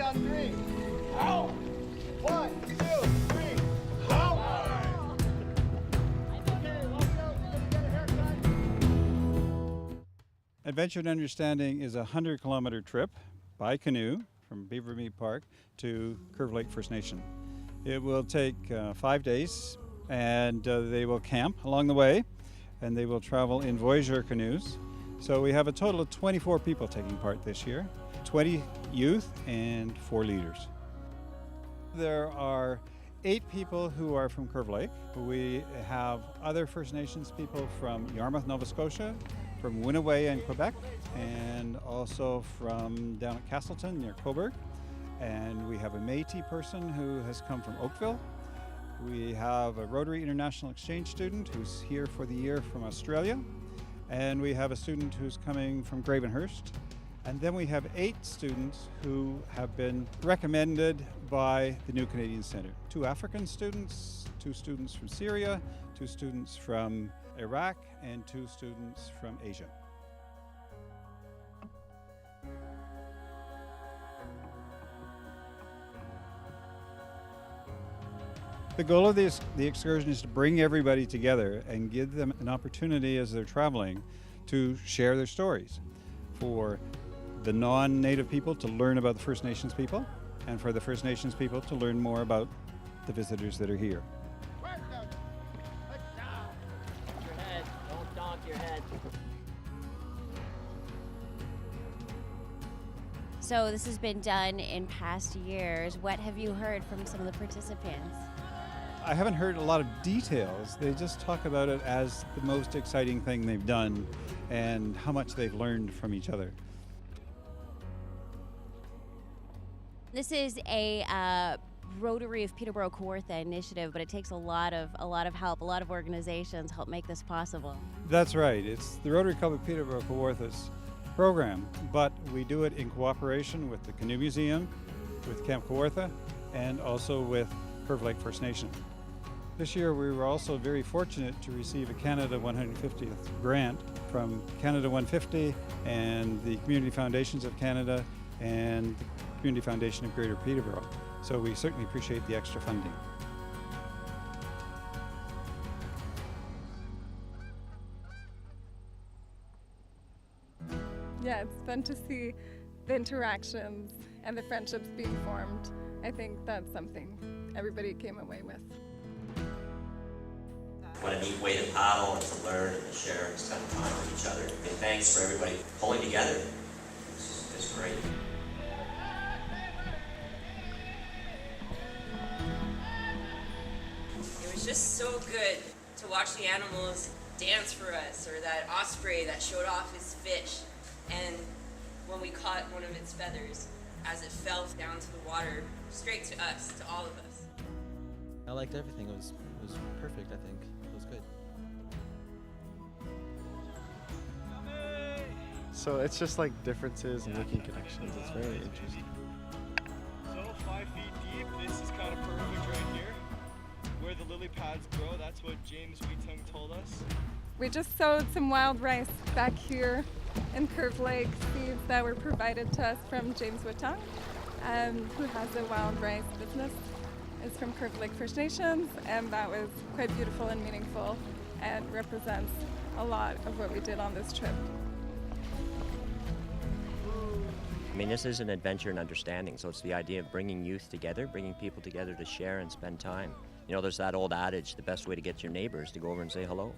on three. Out. 1, 2, 3. Out. Okay, let's go. We're gonna get a haircut. Adventure and Understanding is a 100-kilometer trip by canoe from Beaver Mead Park to Curve Lake First Nation. It will take 5 days, and they will camp along the way, and they will travel in Voyageur canoes. So we have a total of 24 people taking part this year, 20 youth and 4 leaders. There are 8 people who are from Curve Lake. We have other First Nations people from Yarmouth, Nova Scotia, from Winneway in Quebec, and also from down at Castleton near Cobourg. And we have a Métis person who has come from Oakville. We have a Rotary International Exchange student who's here for the year from Australia. And we have a student who's coming from Gravenhurst. And then we have 8 students who have been recommended by the New Canadian Centre. 2 African students, 2 students from Syria, 2 students from Iraq, and 2 students from Asia. The goal of the excursion is to bring everybody together and give them an opportunity as they're traveling to share their stories. For the non-native people to learn about the First Nations people, and for the First Nations people to learn more about the visitors that are here. Your head, don't donk your head. So this has been done in past years. What have you heard from some of the participants? I haven't heard a lot of details. They just talk about it as the most exciting thing they've done and how much they've learned from each other. This is a Rotary of Peterborough-Kawartha initiative, but it takes a lot of help. A lot of organizations help make this possible. That's right. It's the Rotary Club of Peterborough-Kawartha's program, but we do it in cooperation with the Canoe Museum, with Camp Kawartha, and also with Curve Lake First Nation. This year we were also very fortunate to receive a Canada 150th grant from Canada 150 and the Community Foundations of Canada and the Community Foundation of Greater Peterborough. So we certainly appreciate the extra funding. Yeah, it's fun to see the interactions and the friendships being formed. I think that's something everybody came away with. What a neat way to paddle and to learn and to share and spend time with each other. And thanks for everybody pulling together. It's great. It was just so good to watch the animals dance for us, or that osprey that showed off his fish, and when we caught one of its feathers as it fell down to the water, straight to us, to all of us. I liked everything. It was perfect, I think. It was good. So it's just like differences and making connections. It's very interesting. So 5 feet deep, this is kind of perfect right here. Where the lily pads grow, that's what James Wheatongue told us. We just sowed some wild rice back here in Curve Lake, seeds that were provided to us from James Wheatongue, who has a wild rice business. It's from Curve Lake First Nations, and that was quite beautiful and meaningful and represents a lot of what we did on this trip. I mean, this is an adventure and understanding, so it's the idea of bringing youth together, bringing people together to share and spend time. You know, there's that old adage, the best way to get your neighbors to go over and say hello.